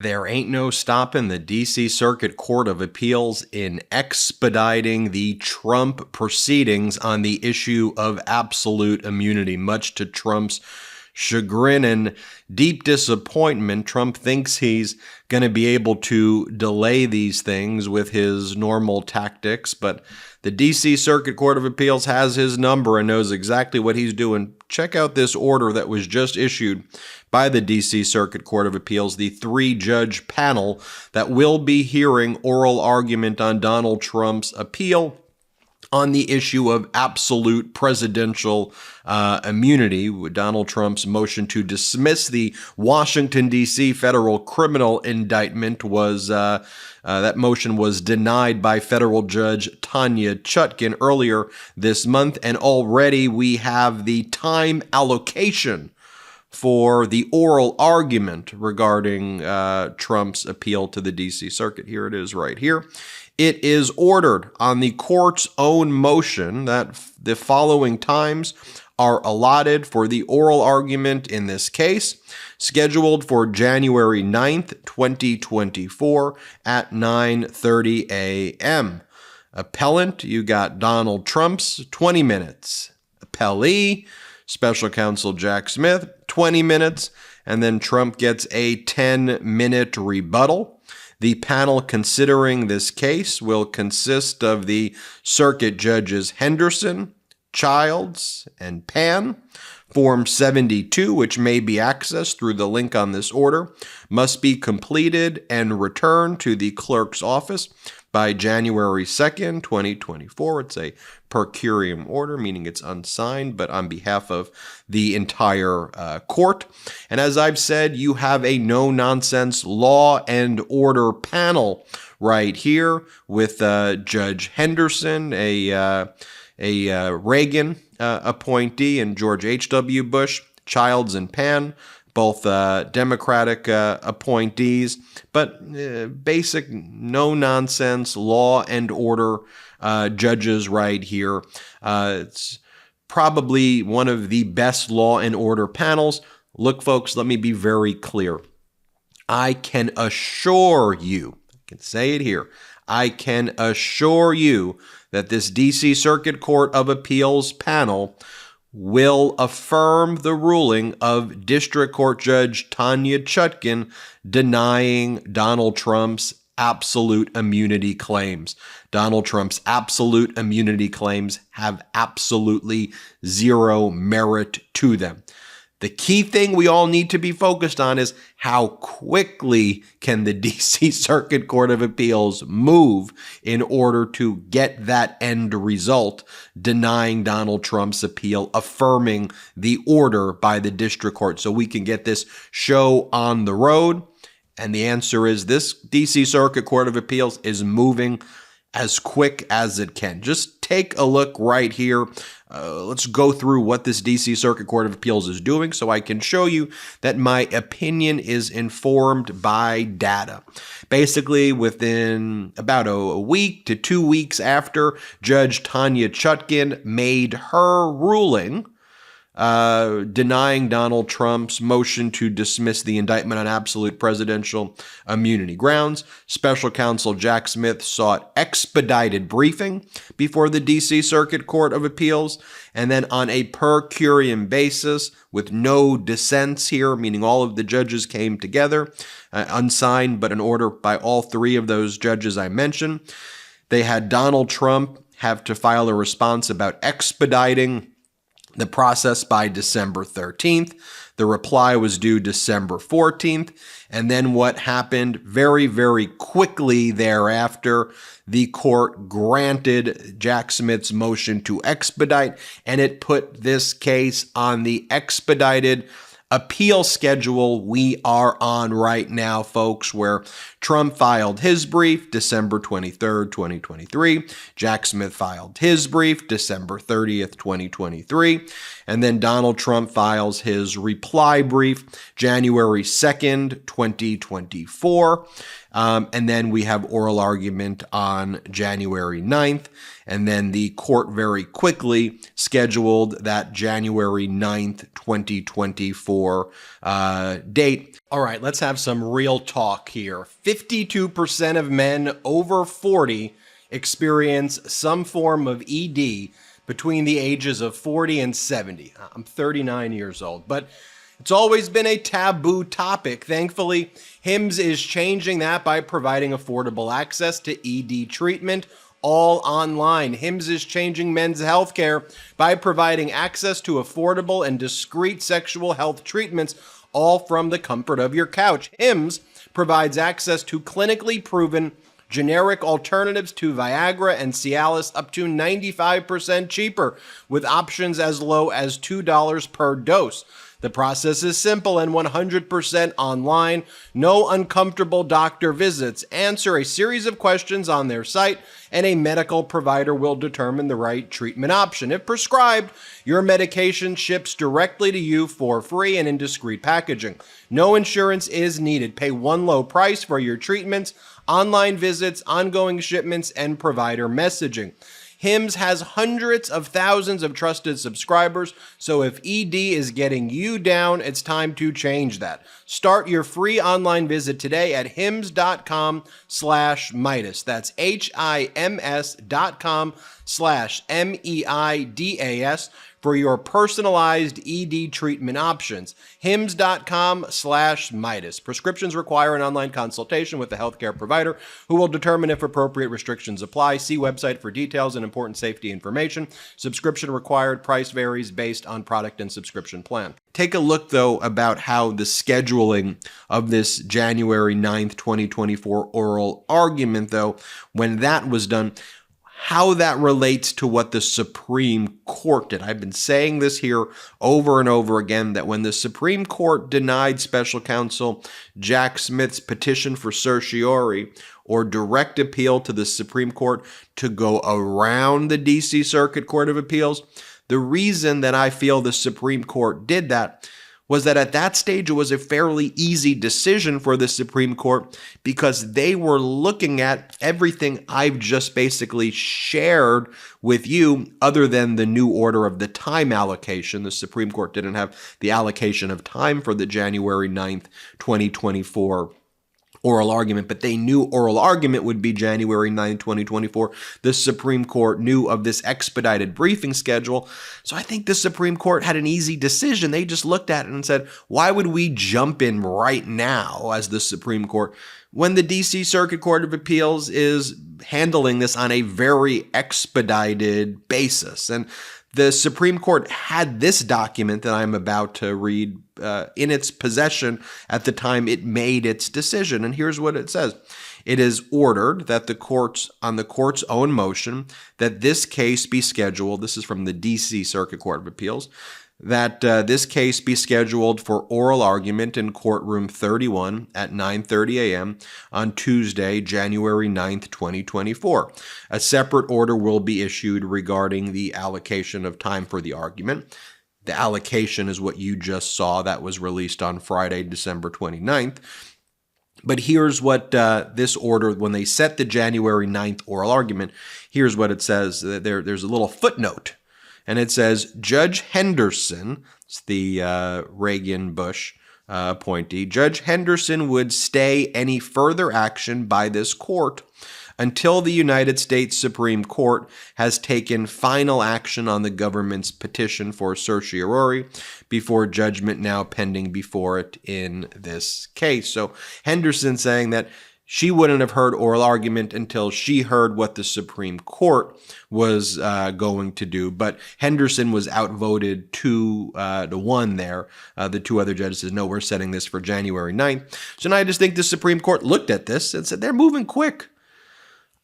There ain't no stopping the D.C. Circuit Court of Appeals in expediting the Trump proceedings on the issue of absolute immunity. Much to Trump's chagrin and deep disappointment, Trump thinks he's going to be able to delay these things with his normal tactics, but the D.C. Circuit Court of Appeals has his number and knows exactly what he's doing. Check out this order that was just issued by the D.C. Circuit Court of Appeals, the three-judge panel that will be hearing oral argument on Donald Trump's appeal on the issue of absolute presidential immunity. Donald Trump's motion to dismiss the Washington, D.C. federal criminal indictment was that motion was denied by federal judge Tanya Chutkin earlier this month, and already we have the time allocation for the oral argument regarding Trump's appeal to the D.C. Circuit. Here it is right here. It is ordered on the court's own motion that the following times are allotted for the oral argument in this case, scheduled for January 9th, 2024 at 9:30 a.m. Appellant, you got Donald Trump's 20 minutes. Appellee, Special Counsel Jack Smith, 20 minutes, and then Trump gets a 10-minute rebuttal. The panel considering this case will consist of the circuit judges Henderson, Childs, and Pan. Form 72, which may be accessed through the link on this order, must be completed and returned to the clerk's office by January 2nd, 2024. It's a per curiam order, meaning it's unsigned, but on behalf of the entire court. And as I've said, you have a no-nonsense law and order panel right here with Judge Henderson, a Reagan appointee, and George H.W. Bush, Childs and Pan, both Democratic appointees, but basic no-nonsense law and order judges right here. It's probably one of the best law and order panels. Look, folks, let me be very clear. I can assure you, I can say it here, I can assure you that this D.C. Circuit Court of Appeals panel will affirm the ruling of District Court Judge Tanya Chutkin denying Donald Trump's absolute immunity claims. Donald Trump's absolute immunity claims have absolutely zero merit to them. The key thing we all need to be focused on is how quickly can the D.C. Circuit Court of Appeals move in order to get that end result, denying Donald Trump's appeal, affirming the order by the district court so we can get this show on the road. And the answer is this D.C. Circuit Court of Appeals is moving as quick as it can. Just take a look right here. Let's go through what this D.C. Circuit Court of Appeals is doing so I can show you that my opinion is informed by data. Basically, within about a week to 2 weeks after Judge Tanya Chutkin made her ruling denying Donald Trump's motion to dismiss the indictment on absolute presidential immunity grounds, Special Counsel Jack Smith sought expedited briefing before the D.C. Circuit Court of Appeals, and then on a per curiam basis with no dissents here, meaning all of the judges came together, unsigned, but an order by all three of those judges I mentioned. They had Donald Trump have to file a response about expediting the process by December 13th. The reply was due December 14th. And then what happened very, very quickly thereafter, the court granted Jack Smith's motion to expedite, and it put this case on the expedited appeal schedule we are on right now, folks, where Trump filed his brief December 23rd, 2023. Jack Smith filed his brief December 30th, 2023. And then Donald Trump files his reply brief January 2nd, 2024. And then we have oral argument on January 9th. And then the court very quickly scheduled that January 9th, 2024 date. All right, let's have some real talk here. 52% of men over 40 experience some form of ED between the ages of 40 and 70. I'm 39 years old, but it's always been a taboo topic. Thankfully, HIMSS is changing that by providing affordable access to ED treatment all online. HIMSS is changing men's health care by providing access to affordable and discreet sexual health treatments all from the comfort of your couch. HIMSS provides access to clinically proven generic alternatives to Viagra and Cialis up to 95% cheaper, with options as low as $2 per dose. The process is simple and 100% online. No uncomfortable doctor visits. Answer a series of questions on their site, and a medical provider will determine the right treatment option. If prescribed, your medication ships directly to you for free and in discreet packaging. No insurance is needed. Pay one low price for your treatments, online visits, ongoing shipments, and provider messaging. HIMSS has hundreds of thousands of trusted subscribers, so if ED is getting you down, it's time to change that. Start your free online visit today at hims.com/Meidas. That's HIMS.com/MEIDAS for your personalized ED treatment options. hims.com/Meidas. Prescriptions require an online consultation with the healthcare provider who will determine if appropriate restrictions apply. See website for details and important safety information. Subscription required. Price varies based on product and subscription plan. Take a look, though, about how the scheduling of this January 9th, 2024 oral argument, though, when that was done, how that relates to what the Supreme Court did. I've been saying this here over and over again, that when the Supreme Court denied special counsel Jack Smith's petition for certiorari or direct appeal to the Supreme Court to go around the D.C. Circuit Court of Appeals, the reason that I feel the Supreme Court did that was that at that stage it was a fairly easy decision for the Supreme Court because they were looking at everything I've just basically shared with you other than the new order of the time allocation. The Supreme Court didn't have the allocation of time for the January 9th, 2024 oral argument, but they knew oral argument would be January 9, 2024. The Supreme Court knew of this expedited briefing schedule. So I think the Supreme Court had an easy decision. They just looked at it and said, why would we jump in right now as the Supreme Court when the D.C. Circuit Court of Appeals is handling this on a very expedited basis? And the Supreme Court had this document that I'm about to read in its possession at the time it made its decision. And here's what it says. It is ordered that the courts, on the court's own motion, that this case be scheduled. This is from the D.C. Circuit Court of Appeals. That this case be scheduled for oral argument in courtroom 31 at 9:30 a.m. on Tuesday, January 9th, 2024. A separate order will be issued regarding the allocation of time for the argument. The allocation is what you just saw. That was released on Friday, December 29th. But here's what this order, when they set the January 9th oral argument, here's what it says. There's a little footnote. And it says, Judge Henderson, it's the Reagan-Bush appointee, Judge Henderson would stay any further action by this court until the United States Supreme Court has taken final action on the government's petition for certiorari before judgment now pending before it in this case. So Henderson saying that she wouldn't have heard oral argument until she heard what the Supreme Court was going to do. But Henderson was outvoted 2-1 there. The two other judges said, no, we're setting this for January 9th. So now I just think the Supreme Court looked at this and said, they're moving quick.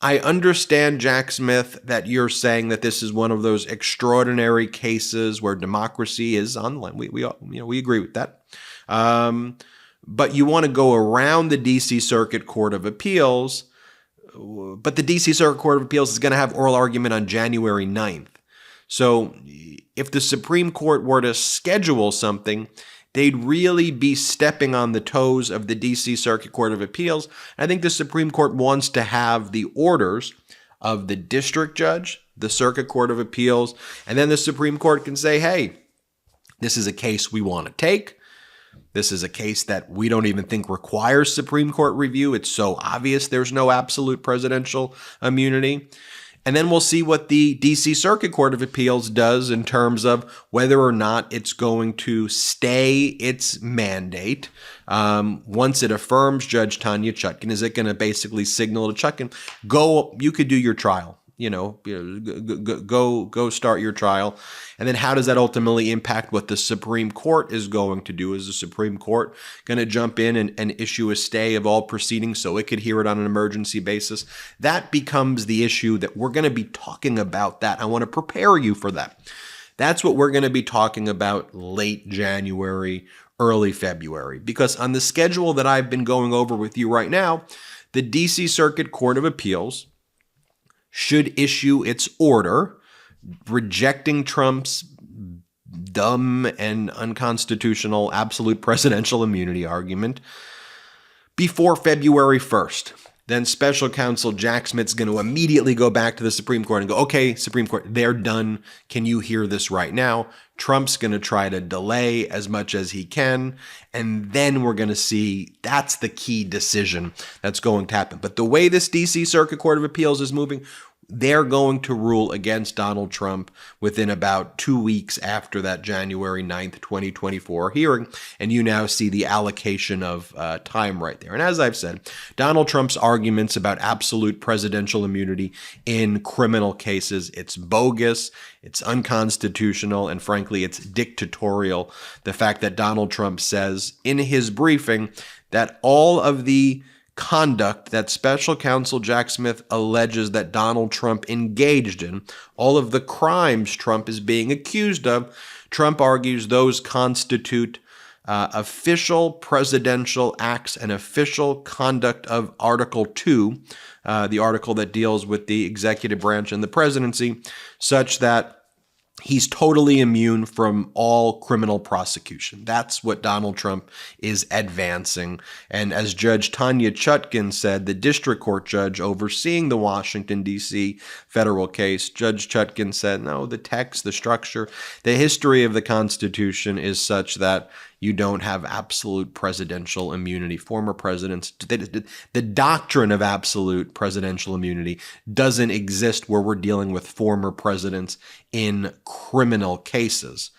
I understand, Jack Smith, that you're saying that this is one of those extraordinary cases where democracy is on the line. We agree with that. But you want to go around the D.C. Circuit Court of Appeals, but the D.C. Circuit Court of Appeals is going to have oral argument on January 9th. So if the Supreme Court were to schedule something, they'd really be stepping on the toes of the D.C. Circuit Court of Appeals. I think the Supreme Court wants to have the orders of the district judge, the Circuit Court of Appeals, and then the Supreme Court can say, hey, this is a case we want to take. This is a case that we don't even think requires Supreme Court review. It's so obvious there's no absolute presidential immunity. And then we'll see what the D.C. Circuit Court of Appeals does in terms of whether or not it's going to stay its mandate. Once it affirms Judge Tanya Chutkan, is it going to basically signal to Chutkan, go, you could do your trial. Go start your trial. And then how does that ultimately impact what the Supreme Court is going to do? Is the Supreme Court going to jump in and issue a stay of all proceedings so it could hear it on an emergency basis? That becomes the issue that we're going to be talking about. That I want to prepare you for that. That's what we're going to be talking about late January, early February, because on the schedule that I've been going over with you right now, the D.C. Circuit Court of Appeals should issue its order rejecting Trump's dumb and unconstitutional absolute presidential immunity argument before February 1st. Then special counsel Jack Smith's going to immediately go back to the Supreme Court and go, okay, Supreme Court, they're done. Can you hear this right now? Trump's going to try to delay as much as he can. And then we're going to see that's the key decision that's going to happen. But the way this D.C. Circuit Court of Appeals is moving, they're going to rule against Donald Trump within about 2 weeks after that January 9th, 2024 hearing. And you now see the allocation of time right there. And as I've said, Donald Trump's arguments about absolute presidential immunity in criminal cases, it's bogus, it's unconstitutional, and frankly, it's dictatorial. The fact that Donald Trump says in his briefing that all of the conduct that special counsel Jack Smith alleges that Donald Trump engaged in, all of the crimes Trump is being accused of, Trump argues those constitute official presidential acts and official conduct of Article 2, the article that deals with the executive branch and the presidency, such that he's totally immune from all criminal prosecution. That's what Donald Trump is advancing. And as Judge Tanya Chutkan said, the district court judge overseeing the Washington, D.C. federal case, Judge Chutkan said, no, the text, the structure, the history of the Constitution is such that you don't have absolute presidential immunity. Former presidents, the doctrine of absolute presidential immunity doesn't exist where we're dealing with former presidents in criminal cases.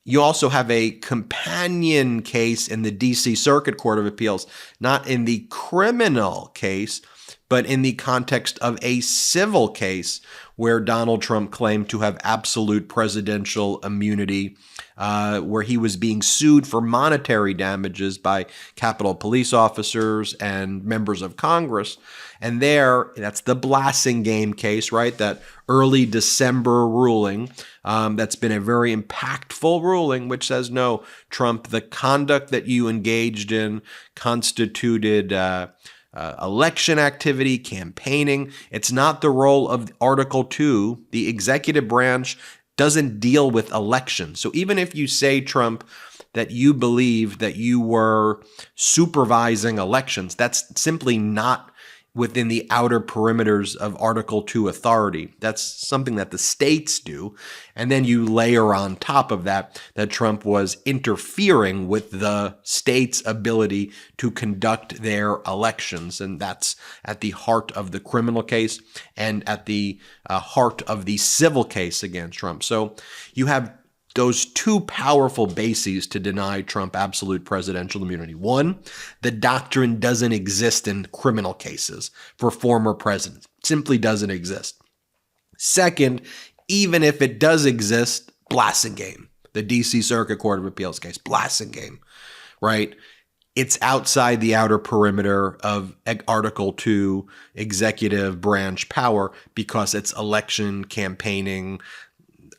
You also have a companion case in the D.C. Circuit Court of Appeals, not in the criminal case, but in the context of a civil case where Donald Trump claimed to have absolute presidential immunity, where he was being sued for monetary damages by Capitol Police officers and members of Congress. And that's the Blassingame case, right? That early December ruling that's been a very impactful ruling, which says, no, Trump, the conduct that you engaged in constituted election activity, campaigning. It's not the role of Article 2. The executive branch doesn't deal with elections. So even if you say, Trump, that you believe that you were supervising elections, that's simply not within the outer perimeters of Article 2 authority. That's something that the states do. And then you layer on top of that Trump was interfering with the state's ability to conduct their elections. And that's at the heart of the criminal case and at the heart of the civil case against Trump. So you have those two powerful bases to deny Trump absolute presidential immunity. One, the doctrine doesn't exist in criminal cases for former presidents. It simply doesn't exist. Second, even if it does exist, Blassingame, the D.C. Circuit Court of Appeals case, Blassingame, right? It's outside the outer perimeter of Article 2 executive branch power because it's election campaigning,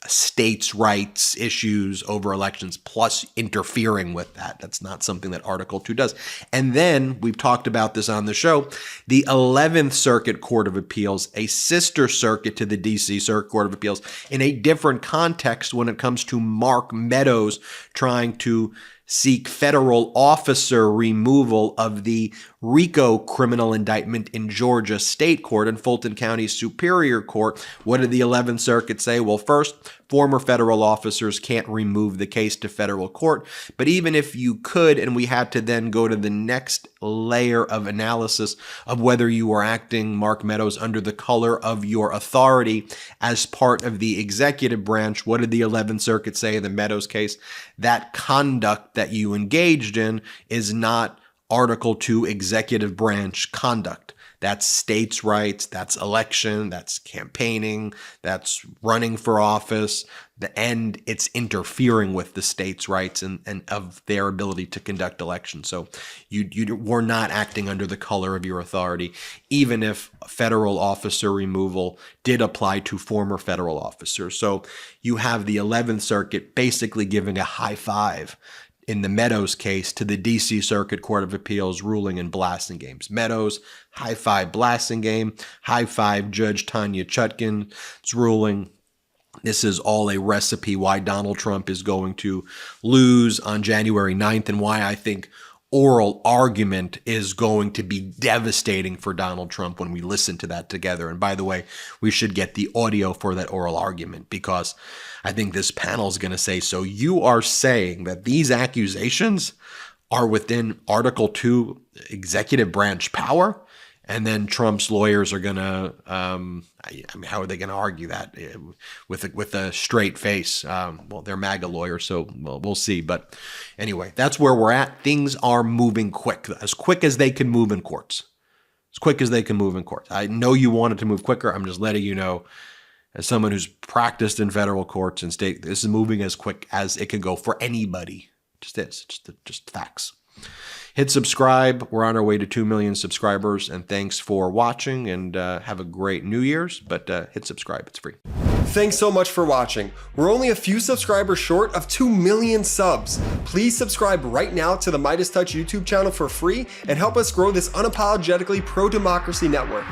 states' rights issues over elections, plus interfering with that. That's not something that Article 2 does. And then, we've talked about this on the show, the 11th Circuit Court of Appeals, a sister circuit to the D.C. Circuit Court of Appeals, in a different context when it comes to Mark Meadows trying to seek federal officer removal of the RICO criminal indictment in Georgia State Court and Fulton County Superior Court. What did the 11th Circuit say? Well, first, former federal officers can't remove the case to federal court. But even if you could, and we had to then go to the next layer of analysis of whether you were acting, Mark Meadows, under the color of your authority as part of the executive branch, what did the 11th Circuit say in the Meadows case? That conduct that you engaged in is not Article 2 executive branch conduct. That's states' rights, that's election, that's campaigning, that's running for office, and it's interfering with the states' rights and of their ability to conduct elections. So you were not acting under the color of your authority, even if federal officer removal did apply to former federal officers. So you have the 11th Circuit basically giving a high five in the Meadows case to the D.C. Circuit Court of Appeals ruling in Blasingame's. Meadows, high five Blasingame, high five Judge Tanya Chutkan's ruling. This is all a recipe why Donald Trump is going to lose on January 9th and why I think oral argument is going to be devastating for Donald Trump when we listen to that together. And by the way, we should get the audio for that oral argument because I think this panel is going to say, so you are saying that these accusations are within Article 2 executive branch power? And then Trump's lawyers are going to, how are they going to argue that with a straight face? Well, they're MAGA lawyers, so we'll see. But anyway, that's where we're at. Things are moving quick as they can move in courts. As quick as they can move in courts. I know you wanted to move quicker. I'm just letting you know, as someone who's practiced in federal courts and state, this is moving as quick as it can go for anybody. Just facts. Hit subscribe. We're on our way to 2 million subscribers. And thanks for watching and have a great New Year's. But hit subscribe. It's free. Thanks so much for watching. We're only a few subscribers short of 2 million subs. Please subscribe right now to the MeidasTouch YouTube channel for free and help us grow this unapologetically pro-democracy network.